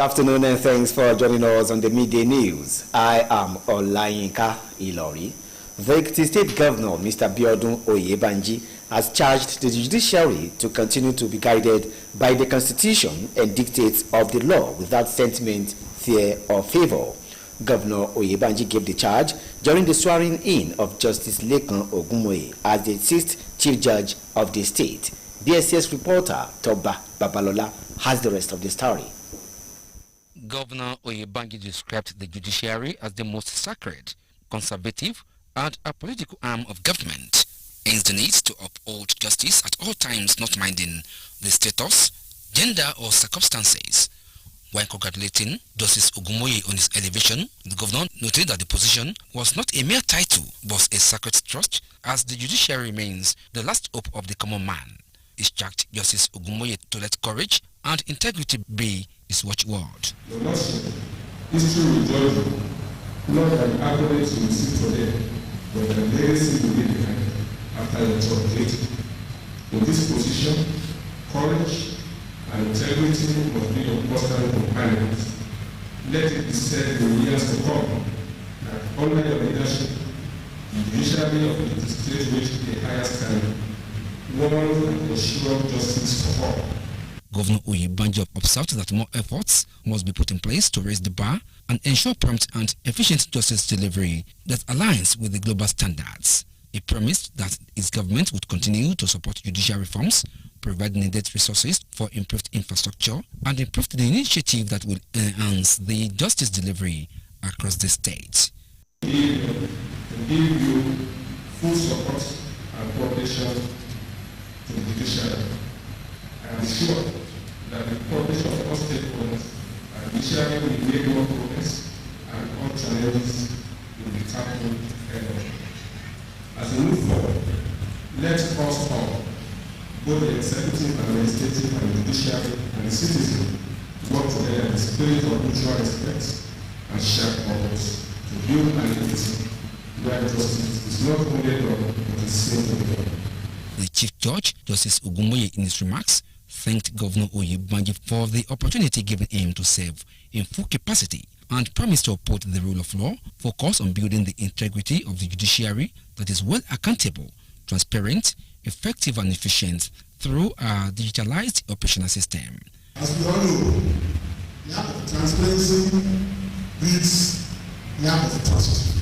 afternoon and thanks for joining us on the midday news. I am Olayinka Ilori. The Ekiti State Governor, Mr. Biodun Oyebanji, has charged the judiciary to continue to be guided by the Constitution and dictates of the law without sentiment, fear, or favor. Governor Oyebanji gave the charge during the swearing-in of Justice Lekan Ogunmoye as the 6th Chief Judge of the state. BSS reporter Toba Babalola has the rest of the story. Governor Oyebanji described the judiciary as the most sacred, conservative, and a political arm of government, hence the need to uphold justice at all times, not minding the status, gender, or circumstances. While congratulating Justice Ogunmoye on his elevation, the governor noted that the position was not a mere title, but a sacred trust, as the judiciary remains the last hope of the common man. He charged Justice Ogunmoye to let courage and integrity be his watchword. Your Lordship, history will judge you, not by the accolades you receive today, but the legacy you leave behind after your job later. In this position, courage and integrity must be your constant companions. Let it be said in the years to come that under your leadership, the judiciary of the state reached the highest standard, one and ensure justice for all. Governor Oyebanji observed that more efforts must be put in place to raise the bar and ensure prompt and efficient justice delivery that aligns with the global standards. He promised that his government would continue to support judicial reforms, provide needed resources for improved infrastructure, and improve the initiative that will enhance the justice delivery across the state. Give you full support and cooperation to the judiciary. I am sure that the cooperation of all stakeholders and judiciary will make more progress and all challenges will be tackled head-on. As we move forward, let us all, both the executive and legislative and judiciary and the citizen, work together in the spirit of mutual respect and shared purpose to build an entity where justice is not only done but is seen to be done. The Chief Judge, Justice Ogunmoye, in his remarks, thanked Governor Oyebanji for the opportunity given him to serve in full capacity and promised to uphold the rule of law, focus on building the integrity of the judiciary that is well accountable, transparent, effective and efficient through a digitalized operational system. As we all know, lack of transparency breeds lack of trust.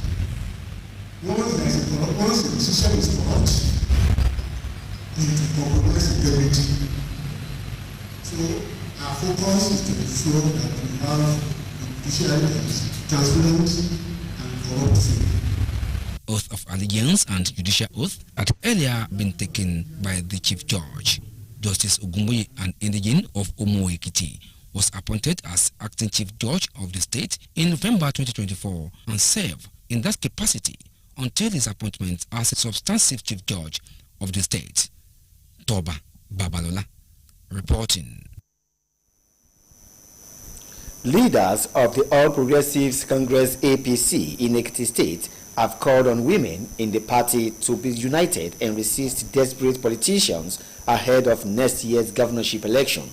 Once the decision is corrupt, it compromises integrity. So our focus is to ensure that we have a judiciary that is transparent and corrupt-free. Oath of allegiance and judicial oath had earlier been taken by the Chief Judge. Justice Ogunmoye, an indigene of Omo Ekiti, was appointed as acting Chief Judge of the state in November 2024 and served in that capacity until his appointment as a substantive Chief Judge of the state. Toba Babalola reporting. Leaders of the All Progressives Congress APC in Ekiti State have called on women in the party to be united and resist desperate politicians ahead of next year's governorship election.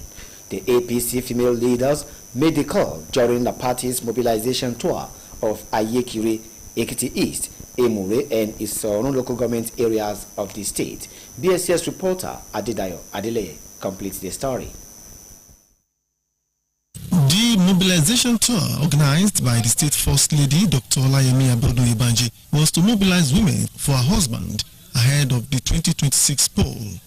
The APC female leaders made the call during the party's mobilization tour of Ayekire, Ekiti East, Emure, and its own local government areas of the state. BSS reporter Adedayo Adeleye completes the story. The mobilization tour organized by the State First Lady, Dr. Olayemi Abiodun Oyebanji, was to mobilize women for her husband ahead of the 2026 poll.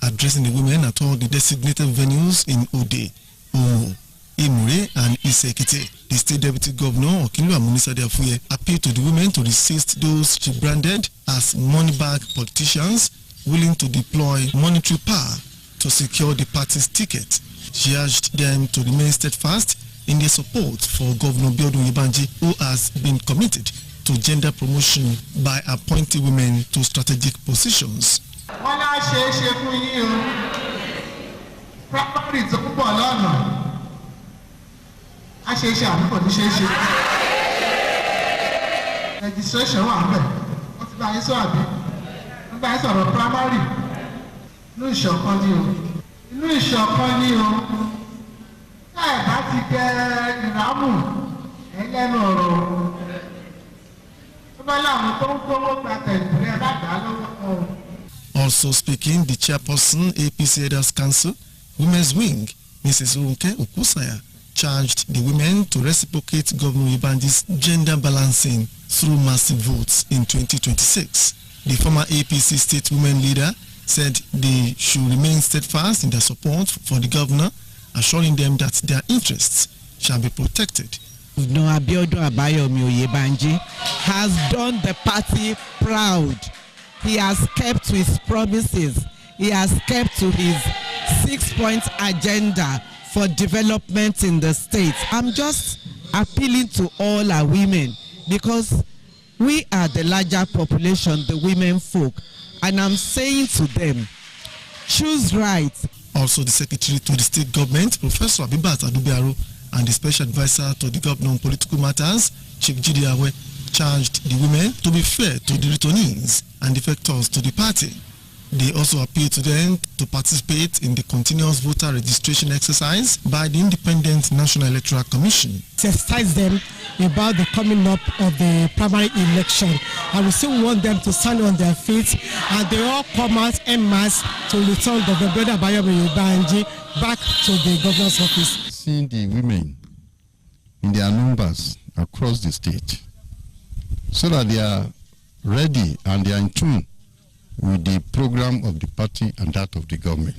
Addressing the women at all the designated venues in Ode, Omo, Emure, and Ise-Ekiti, the State Deputy Governor, Okinlu Amunisa Afuye, appealed to the women to resist those she branded as money-bag politicians willing to deploy monetary power to secure the party's ticket. She urged them to remain steadfast in their support for Governor Biodun Oyebanji, who has been committed to gender promotion by appointing women to strategic positions. Registration primary. No ìṣọ̀kan ni o. Also speaking, the chairperson, APC Elders Council, Women's Wing, Mrs. Unke Okusaya, charged the women to reciprocate Governor Oyebanji's gender balancing through massive votes in 2026. The former APC state women leader said they should remain steadfast in their support for the governor, assuring them that their interests shall be protected. Abiodun Abayomi Oyebanji has done the party proud. He has kept to his promises. He has kept to his 6-point agenda for development in the state. I'm just appealing to all our women because we are the larger population, the women folk, and I'm saying to them, choose right. Also, the secretary to the state government, Professor Abibat Adubiaro, and the special advisor to the governor on political matters, Chief Jide Awe, charged the women to be fair to the returnees and defectors to the party. They also appealed to them to participate in the continuous voter registration exercise by the Independent National Electoral Commission. Sensitize them about the coming up of the primary election, and we still want them to stand on their feet and they all come out en masse to return Governor Brother Abayomi Oyebanji back to the governor's office. Seeing the women in their numbers across the state so that they are ready and they are in tune with the program of the party and that of the government.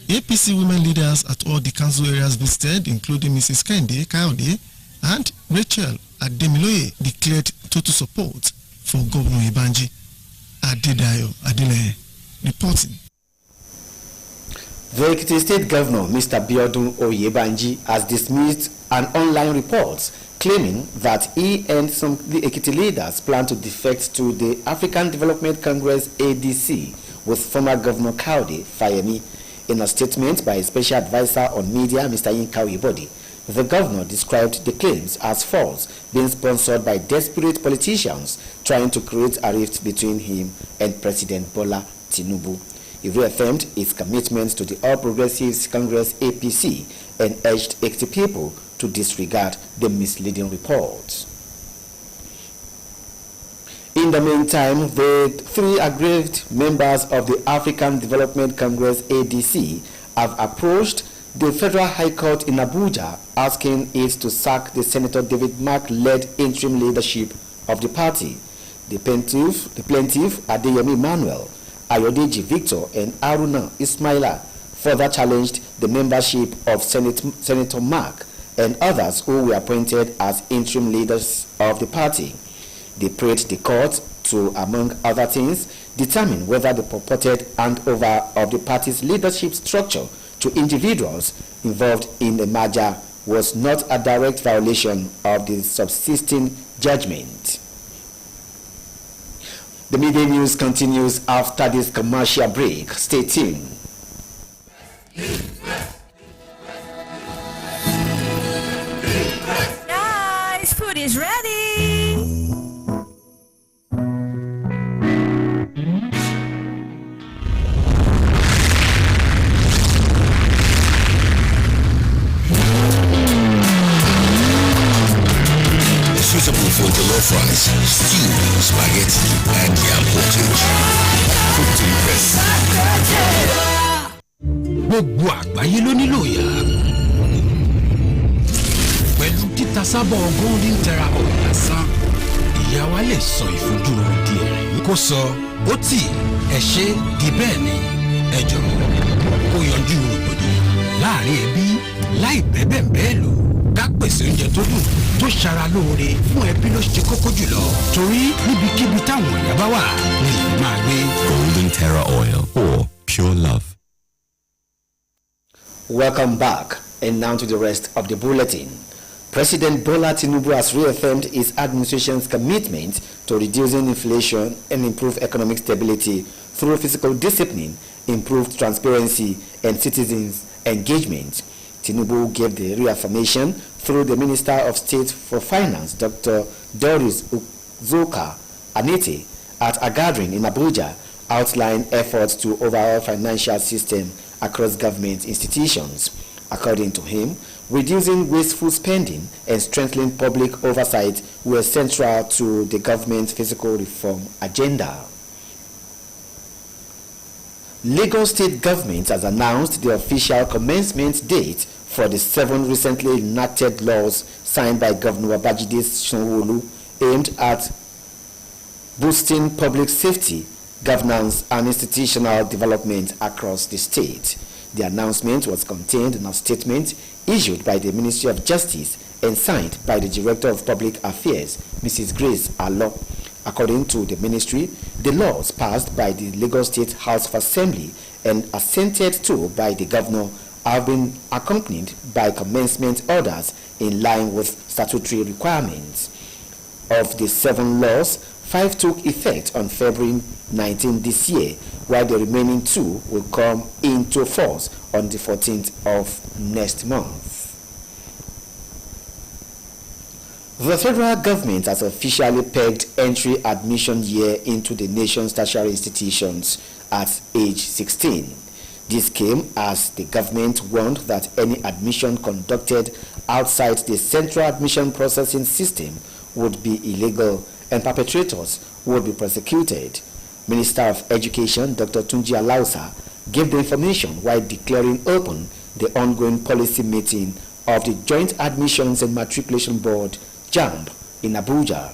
APC women leaders at all the council areas visited, including Mrs. Kende Kayode and Rachel Ademiloye, declared total support for Governor Oyebanji. Adedayo Adele reporting. The Ekiti State Governor, Mr. Biodun Oyebanji, has dismissed an online report claiming that he and some of the Ekiti leaders plan to defect to the African Development Congress ADC with former Governor Kayode Fayemi. In a statement by his special advisor on media, Mr. Yinka Oyebode, the governor described the claims as false, being sponsored by desperate politicians trying to create a rift between him and President Bola Tinubu. He reaffirmed his commitment to the All Progressives Congress APC and urged Ekiti people to disregard the misleading reports. In the meantime, the 3 aggrieved members of the African Development Congress ADC have approached the Federal High Court in Abuja asking it to sack the Senator David Mark-led interim leadership of the party. The plaintiff Adeyemi Emmanuel, Ayodeji Victor and Aruna Ismaila further challenged the membership of Senator Mark and others who were appointed as interim leaders of the party. They prayed the court to, among other things, determine whether the purported handover of the party's leadership structure to individuals involved in the merger was not a direct violation of the subsisting judgment. The media news continues after this commercial break. Stay tuned. Guys, food is ready. Suitable for jollof rice, stew, spaghetti, and yam porridge. Cooked to impress. Gbogbo àgbáyé ló nílò ìyá. Pẹ̀lú títa sábọ̀ golden terra oil lásán, ìyá wa lè sọ ìfojúro di ẹ̀rín. Kó sọ, ó tì, ẹ ṣe, di bẹ́ẹ̀ ni, ẹ jọ̀rọ̀. Kó yanjú rògbòdìyàn láàrin ẹbí, láì bẹ́ẹ̀ bẹ́ẹ̀ lò. Ká pèsè oúnjẹ tó dùn tó ṣara lóore fún ẹbí ló ṣe kókó jùlọ. Torí níbikíbi táwọn ìyá bá wà ní ìlú máa gbé. Golden Terra Oil or pure love. Welcome back, and now to the rest of the bulletin. President Bola Tinubu has reaffirmed his administration's commitment to reducing inflation and improve economic stability through fiscal discipline, improved transparency, and citizens' engagement. Tinubu gave the reaffirmation through the Minister of State for Finance, Dr. Doris Uzoka Anete, at a gathering in Abuja, outlined efforts to overhaul financial system across government institutions. According to him, reducing wasteful spending, and strengthening public oversight were central to the government's fiscal reform agenda. Lagos State Government has announced the official commencement date for the 7 recently enacted laws signed by Governor Babajide Sanwo-Olu aimed at boosting public safety, governance, and institutional development across the state. The announcement was contained in a statement issued by the Ministry of Justice and signed by the Director of Public Affairs, Mrs. Grace Alo. According to the ministry, the laws passed by the Lagos State House of Assembly and assented to by the governor have been accompanied by commencement orders in line with statutory requirements. Of the 7 laws, 5 took effect on February 19 this year, while the remaining 2 will come into force on the 14th of next month. The federal government has officially pegged entry admission year into the nation's tertiary institutions at age 16. This came as the government warned that any admission conducted outside the central admission processing system would be illegal and perpetrators would be prosecuted. Minister of Education Dr. Tunji Alausa gave the information while declaring open the ongoing policy meeting of the Joint Admissions and Matriculation Board JAMB in Abuja.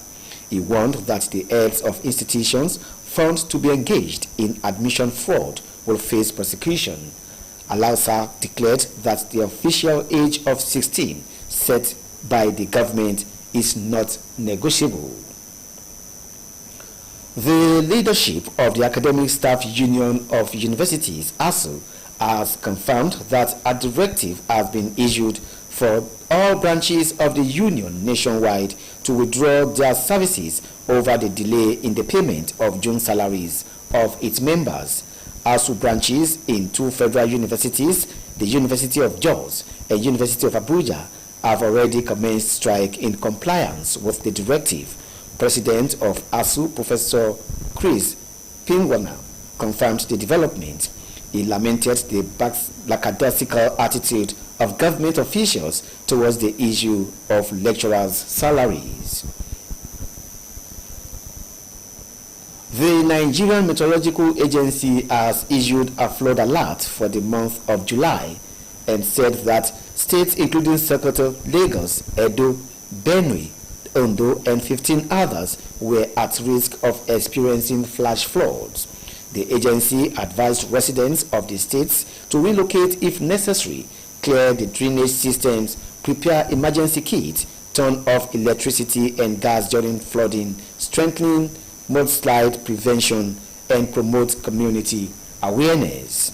He warned that the heads of institutions found to be engaged in admission fraud will face prosecution. Alausa declared that the official age of 16 set by the government is not negotiable. The leadership of the Academic Staff Union of Universities, ASU, has confirmed that a directive has been issued for all branches of the union nationwide to withdraw their services over the delay in the payment of June salaries of its members. ASU branches in 2 federal universities, the University of Jos and University of Abuja, have already commenced strike in compliance with the directive. President of ASU, Professor Chris Pingwana, confirmed the development. He lamented the lackadaisical attitude of government officials towards the issue of lecturers' salaries. The Nigerian Meteorological Agency has issued a flood alert for the month of July and said that states including Sokoto, Lagos, Edo, Benue, Ondo, and 15 others were at risk of experiencing flash floods. The agency advised residents of the states to relocate if necessary, clear the drainage systems, prepare emergency kits, turn off electricity and gas during flooding, strengthening mudslide prevention, and promote community awareness.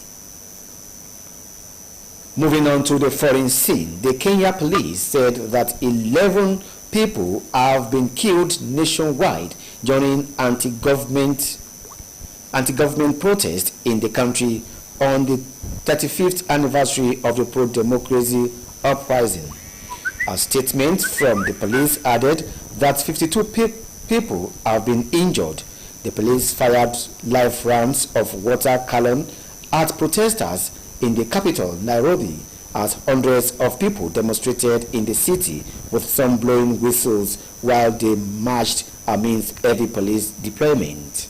Moving on to the foreign scene, the Kenya police said that 11 people have been killed nationwide during anti-government protest in the country on the 35th anniversary of the pro-democracy uprising. A statement from the police added that 52 people have been injured. The police fired live rounds of water cannon at protesters in the capital, Nairobi, as hundreds of people demonstrated in the city, with some blowing whistles while they marched amidst heavy police deployment.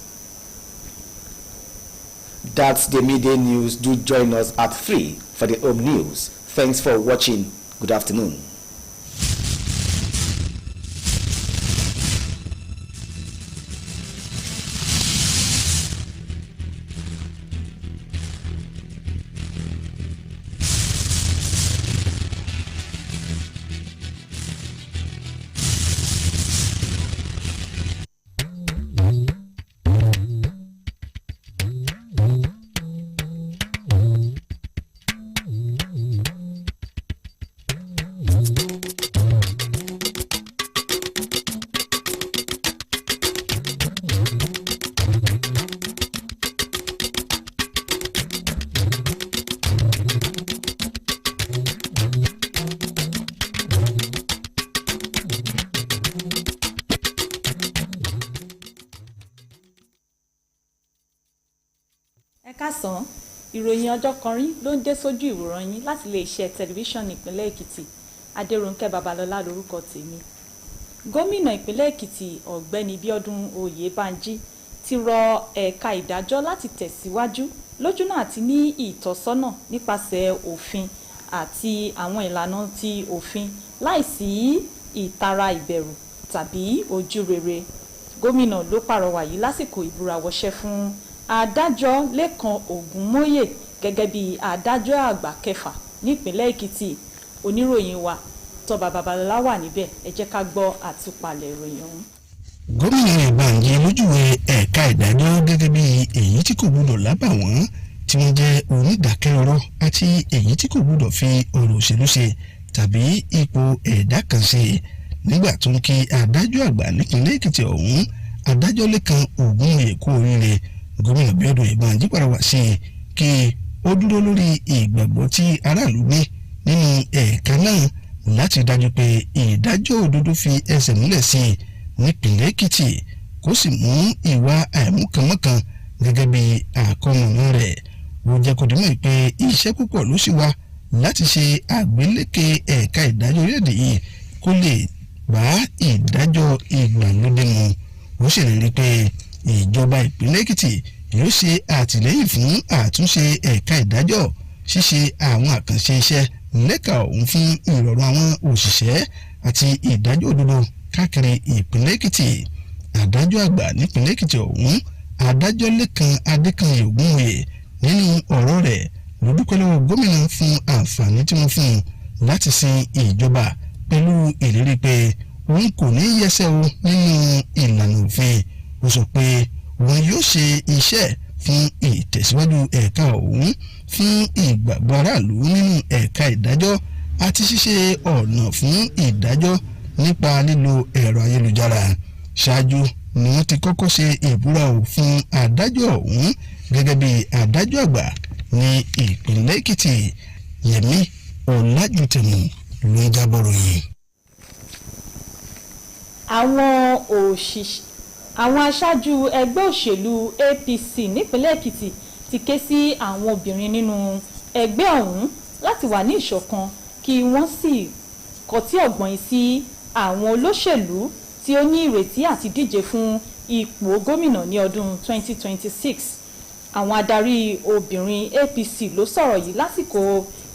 That's the midday news. Do join us at 3 for the home news. Thanks for watching. Good afternoon. Ẹ̀kásán, ìròyìn ọjọ́ kan rí ló ń dé sójú ìwòran yín láti lè ṣe tẹlifíṣàn ìpínlẹ̀ Èkìtì. Adérónkẹ́ Babalọ́lá lórúkọ tèmi. Gómìnà ìpínlẹ̀ Èkìtì ọ̀gbẹ́ni Bíọ́dún Oyèbánjí ti rọ ẹ̀ka ìdájọ́ láti tẹ̀síwájú lójúnà àti ní ìtọ́sọ́nà nípasẹ̀ òfin àti àwọn ìlànà ti òfin láìsí ìtara ìbẹ̀rù tàbí ojú rere. Gómìnà ló pàrọwà yìí lásìkò ìbúrawọṣẹ́ fún adájọ́ Lékan Ògúnmóyè gẹ́gẹ́ bí adájọ́ àgbà kẹfà nípínlẹ̀ Èkìtì. Oníròyìn wa Tọ́ba Babalọ́lá wà níbẹ̀, ẹ jẹ́ ká gbọ́ àtúpalẹ̀ ìròyìn ọ̀hún. Gómìnà Oyèbánjí lójúwe ẹ̀ka ìdájọ́ gẹ́gẹ́ bí èyí tí kò gbọdọ̀ lábàwọ́n tí wọ́n jẹ́ onídàkẹ́rọ́rọ́ àti èyí tí kò gbọdọ̀ fi ọ̀rọ̀ òṣèlú ṣe tàbí ipò ẹ̀dá kan ṣe. Nígbà tó ń kí adájọ́ àgbà nípínlẹ̀ Èkìtì ọ̀hún, adájọ́ Lékan Ògúnmóyè kú oríire. Gómìnà Bíọ́dún Oyèbánjí pàrọwà sí kí ó dúró lórí ìgbàgbọ́ tí aráàlú ní nínú ẹ̀ka náà láti dájú pé ìdájọ́ òdodo fi ẹsẹ̀ múlẹ̀ sí i nípìnlẹ̀ Èkìtì, kó sì mú ìwà àìmúkànmọ́kàn gẹ́gẹ́ bí àkọmọ̀nà rẹ̀. Ó jẹ́ kó dìmọ̀ pé iṣẹ́ púpọ̀ ló sì wà láti ṣe àgbélékè ẹ̀ka ìdájọ́ orílẹ̀-èdè yìí kó lè bá ìdájọ́ ìgbàlódé mu. Ó ṣèlérí pé ìjọba ìpínlẹ̀ Èkìtì yóò ṣe àtìlẹ́yìn fún àtúnṣe ẹ̀ka ìdájọ́, ṣíṣe àwọn àkànṣe iṣẹ́ lẹ́ka ọ̀hún fún ìrọ̀rùn àwọn òṣìṣẹ́ àti ìdájọ́ òdodo káàkiri ìpínlẹ̀ Èkìtì. Adájọ́ àgbà nípínlẹ̀ Èkìtì ọ̀hún, adájọ́ Lékan Adékanyè Ògúnmóyè, nínú ọ̀rọ̀ rẹ̀ ló dúpẹ́ lọ́wọ́ gómìnà fún àǹfààní tí wọ́n fún un láti sin ìjọba pẹ̀lú ìlérí pé òun kò ní yẹsẹ̀ o nínú ìlànà òfin. Ó sọ pé òun yóò ṣe iṣẹ́ fún ìtẹ̀síwájú ẹ̀ka ọ̀hún, fún ìgbàgbọ́ aráàlú nínú ẹ̀ka ìdájọ́ àti ṣíṣe ọ̀nà fún ìdájọ́ nípa lílo ẹ̀rọ ayélujára. Ṣáájú ni wọ́n ti kọ́kọ́ ṣe ìbúra fún adájọ́ ọ̀hún gẹ́gẹ́ bí adájọ́ àgbà ní ìpínlẹ̀ Èkìtì. Yẹmí Ọlájútẹ̀mù ló ń jábọ̀ ròyìn. Àwọn aṣáájú ẹgbẹ́ òṣèlú APC nípínlẹ̀ Èkìtì ti ké sí àwọn obìnrin nínú ẹgbẹ́ ọ̀hún láti wà ní ìṣọ̀kan kí wọ́n sì kọtí ọ̀gbọ̀n sí àwọn olóṣèlú tí ó ní ìrètí àti díje fún ipò gómìnà ní ọdún 2026. Àwọn adarí obìnrin APC ló sọ̀rọ̀ yìí lásìkò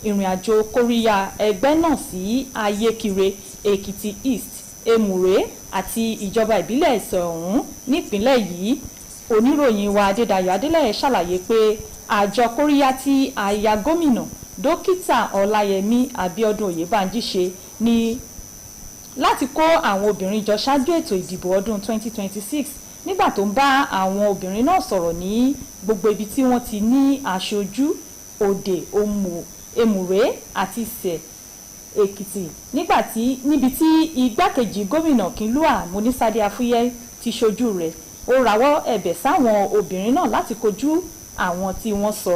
ìrìn àjò kóríyá ẹgbẹ́ náà sí Ayékire, Èkìtì East, Èmùrè àti ìjọba ìbílẹ̀ Ẹ̀sẹ̀ ọ̀hún nípínlẹ̀ yìí. Oníròyìn wa Adédayọ̀ Adélẹ́yẹ ṣàlàyé pé àjọ kóríyá tí aya gómìnà Dókítà Ọláyẹmí Abíọ́dún Oyèbánjí ṣe ní láti kó àwọn obìnrin jọ ṣáájú ètò ìdìbò ọdún 2026 nígbà tó ń bá àwọn obìnrin náà sọ̀rọ̀ ní gbogbo ibi tí wọ́n ti ní aṣojú Òde, Èmùrè àti Ìsẹ̀ Èkìtì, níbi tí igbákejì gómìnà Kìnlúà Múnísádé Afúyẹ́ ti ṣojú rẹ̀. Ó rawọ́ ẹ̀bẹ̀ sáwọn obìnrin náà láti kojú àwọn tí wọ́n sọ.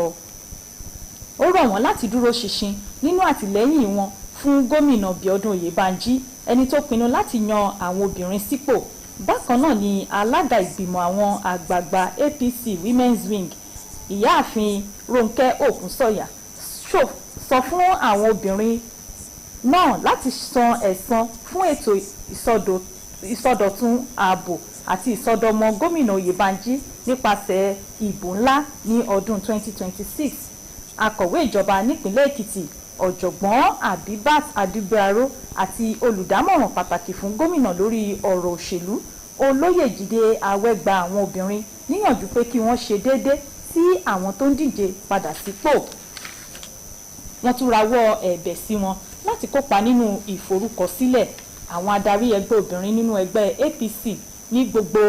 Ó rọ̀ wọ́n láti dúró ṣinṣin nínú àtìlẹ́yìn wọn fún gómìnà Bíọ́dún Oyèbánjí, ẹni tó pinnu láti yan àwọn obìnrin sípò. Bákan náà ni alága ìgbìmọ̀ àwọn àgbààgbà APC Women's Wing, ìyáàfin Rónkẹ́ Òkúnsọ̀yà, sọ fún àwọn obìnrin náà láti san ẹ̀san fún ètò ìsọdọ̀tun ààbò àti ìsọdọmọ gómìnà Oyèbánjí nípasẹ̀ ìbò ńlá ní ọdún 2026. Akọ̀wé ìjọba nípínlẹ̀ Èkìtì Ọ̀jọ̀gbọ́n Abibat Adébáró àti olùdámọ̀ràn pàtàkì fún gómìnà lórí ọ̀rọ̀ òṣèlú Olóyè Jídé Awẹ́ gba àwọn obìnrin níyànjú pé kí wọ́n ṣe déédé sí àwọn tó ń díje padà sípò. Wọ́n tún rawọ́ ẹ̀bẹ̀ sí wọn láti kópa nínú ìforúkọsílẹ̀ àwọn adarí ẹgbẹ́ obìnrin nínú ẹgbẹ́ APC ní gbogbo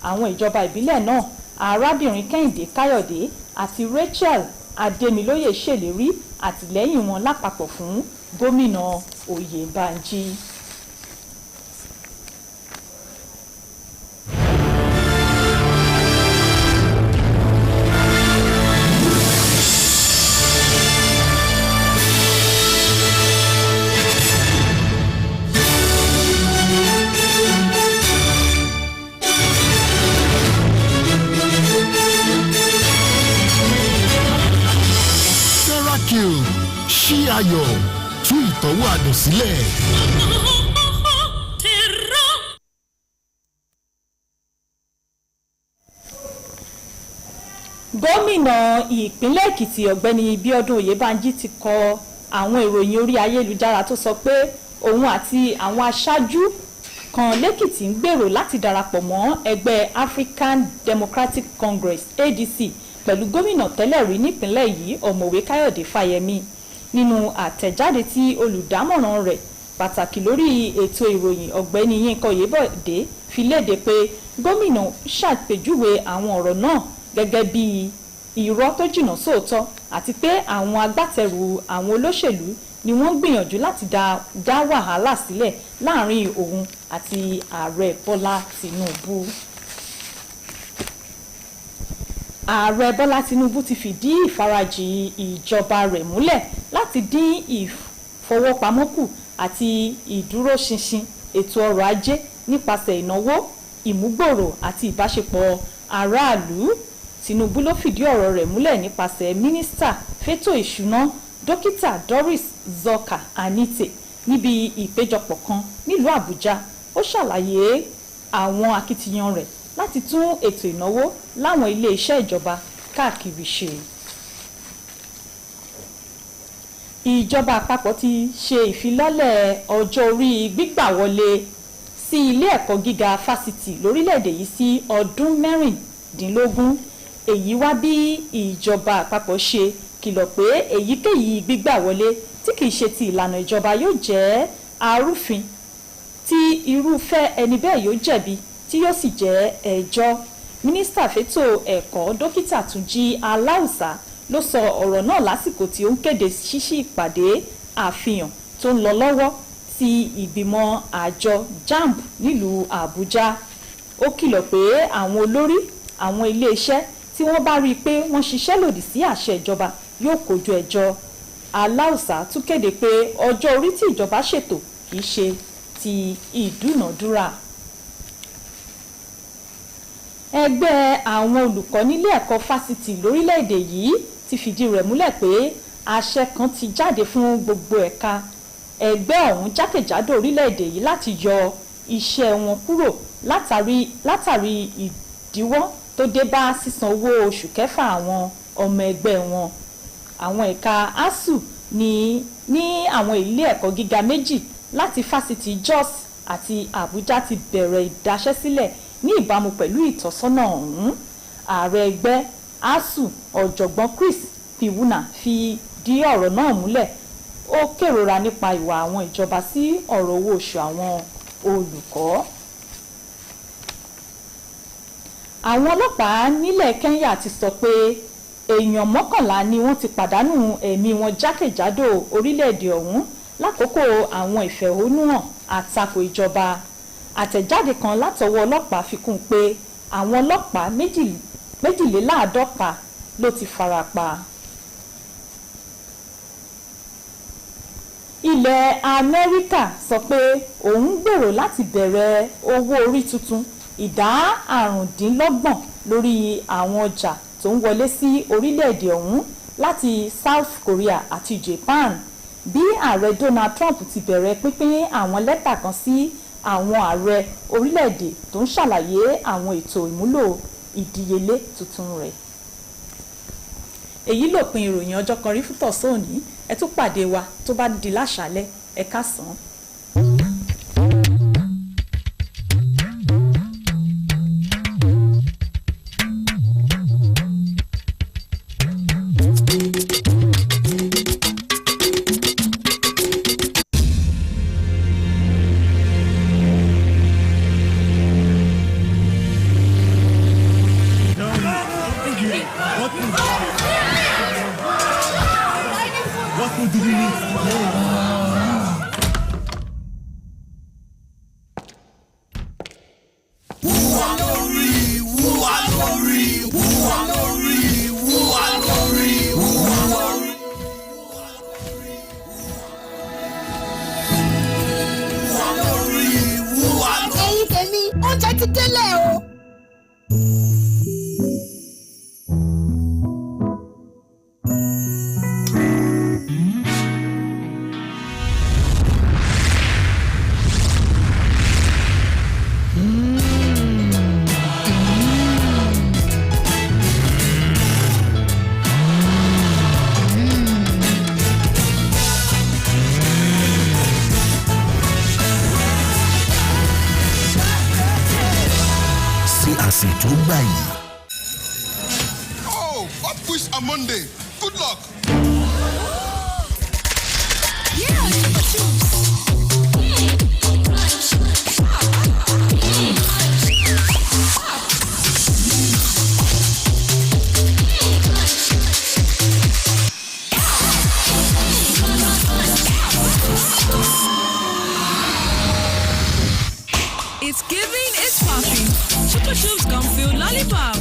àwọn ìjọba ìbílẹ̀ náà. Arábìnrin Kẹ́hìndé Káyọ̀dé àti Rachel Adémilóyè ṣèlérí àtìlẹ́yìn wọn lápapọ̀ fún gómìnà Oyèbánjí. Ṣí ayọ̀ tú ìtàn. ìtọ́wò àdùn sílẹ̀. gómìnà ìpínlẹ̀ èkìtì ọ̀gbẹ́ni bíọ́dún oyèbánjí ti kọ àwọn ìròyìn orí ayélujára tó sọ pé òun àti àwọn aṣáájú kan lẹ́kìtì ń gbèrò láti darapọ̀ mọ́ ẹgbẹ́ African Democratic Congress ADC pẹ̀lú gómìnà tẹ́lẹ̀ rí nípínlẹ̀ yìí ọ̀mọ̀wé káyọ̀dé fáyẹmí. Nínú àtẹ̀jáde tí olùdámọ̀ràn rẹ̀ pàtàkì lórí ètò ìròyìn ọ̀gbẹ́ni yínká oyèbọ̀dé fi léde pé gómìnà ṣàpèjúwe àwọn ọ̀rọ̀ náà gẹ́gẹ́ bí irọ́ tó jìnnà sóòótọ́ àti pé àwọn agbátẹrù àwọn olóṣèlú ni wọ́n gbìyànjú láti dá wàhálà sílẹ̀ láàrin òun àti ààrẹ Bọ́lá Tinubu. Ààrẹ Bọ́lá Tinubu ti fìdí ìfarajì ìjọba rẹ̀ múlẹ̀ láti dín ìfowópamọ́ kù àti ìdúróṣinṣin ètò ọrọ̀ ajé nípasẹ̀ ìnáwó ìmúgbòòrò àti ìbáṣepọ̀ aráàlú. Tinubu ló fìdí ọ̀rọ̀ rẹ̀ múlẹ̀ nípasẹ̀ mínísítà fétò ìṣúná dókítà Doris Zoka Anite níbi ìpéjọpọ̀ kan nílùú Àbújá. Ó ṣàlàyé àwọn akitiyan rẹ̀ láti tún ètò ìnáwó láwọn ilé iṣẹ́ ìjọba káàkiri ṣe. Ìjọba àpapọ̀ ti ṣe ìfilọ́lẹ̀ ọjọ́ orí gbígbà wọlé sí ilé ẹ̀kọ́ gíga fásitì lórílẹ̀‐èdè yìí sí ọdún mẹ́rìndínlógún. Èyí wá bí ìjọba àpapọ̀ ṣe kìlọ̀ pé èyíkéyìí gbígbà wọlé tí kìí ṣe ti ìlànà ìjọba yóò jẹ́ arúfin tí irúfẹ́ ẹni bẹ́ẹ̀ yóò jẹ̀bi tí yóò sì jẹ́ ẹjọ́. Mínísítà fétò ẹ̀kọ́ dókítà Túnjí Aláùsá ló sọ ọ̀rọ̀ náà lásìkò tí ó ń kéde ṣíṣí ìpàdé àfihàn tó ń lọ lọ́wọ́ ti ìgbìmọ̀ àjọ JAMB nílùú Àbújá. Ó kìlọ̀ pé àwọn olórí àwọn iléeṣẹ́ tí wọ́n bá rí i pé wọ́n ṣiṣẹ́ lòdì sí àṣẹ ìjọba yóò kojú ẹjọ́. Aláùsá tún kéde pé ọjọ́ orí tí ìjọba ṣètò kì í ṣe ti ìdúnàdúrà. Ẹgbẹ́ àwọn olùkọ́ nílé ẹ̀kọ́ fásitì lórílẹ̀‐èdè yìí ti fìdí rẹ̀ múlẹ̀ pé àṣẹ kan ti jáde fún gbogbo ẹ̀ka ẹgbẹ́ ọ̀hún jákèjádò orílẹ̀‐èdè yìí láti yọ iṣẹ́ wọn kúrò látàrí ìdíwọ́ tó dé bá sísan owó oṣù kẹfà àwọn ọmọ ẹgbẹ́ wọn. Àwọn ẹ̀ka ASUU ní àwọn ilé ẹ̀kọ́ gíga méjì láti fásitì Jos àti Àbújá ti bẹ̀rẹ̀ ìdaṣẹ́sílẹ̀ ní ìbámu pẹ̀lú ìtọ́sọ́nà ọ̀hún. Ààrẹ ẹgbẹ́ ASUU ọ̀jọ̀gbọ́n Chris Piwuna fi dí ọ̀rọ̀ náà múlẹ̀. Ó kérora nípa ìwà àwọn ìjọba sí ọ̀rọ̀ owó oṣù àwọn olùkọ́. Àwọn ọlọ́pàá nílẹ̀ Kenya ti sọ pé èèyàn 11 ni wọ́n ti pàdánù ẹ̀mí wọn jákèjádò orílẹ̀-èdè ọ̀hún lákòókò àwọn ìfẹ̀hónúhàn àtakò ìjọba. Àtẹ̀jáde kan látọwọ́ ọlọ́pàá fi kún pé àwọn ọlọ́pàá 52 ló ti farapa. Ilẹ̀ Amẹ́ríkà sọ pé òun gbèrò láti bẹ̀rẹ̀ owó orí tuntun ìdá 25% lórí àwọn ọjà tó ń wọlé sí orílẹ̀-èdè ọ̀hún láti South Korea àti Japan. Bí ààrẹ Donald Trump ti bẹ̀rẹ̀ pínpín àwọn lẹ́tà kan sí àwọn ààrẹ orílẹ̀-èdè tó ń ṣàlàyé àwọn ètò ìmúlò ìdíyelé tuntun rẹ̀. Èyí lópin ìròyìn ọjọ́ kan rí fún tọ̀sán òní. Ẹ tún pàdé wa tó bá di láṣálẹ́. Ẹ káàsán. àsè tó gbà yìí. Oh, what wish a Monday. Good luck. Yeah, Chupa Chups. It's giving, it's popping. Chupa Chups gum filled lollipop.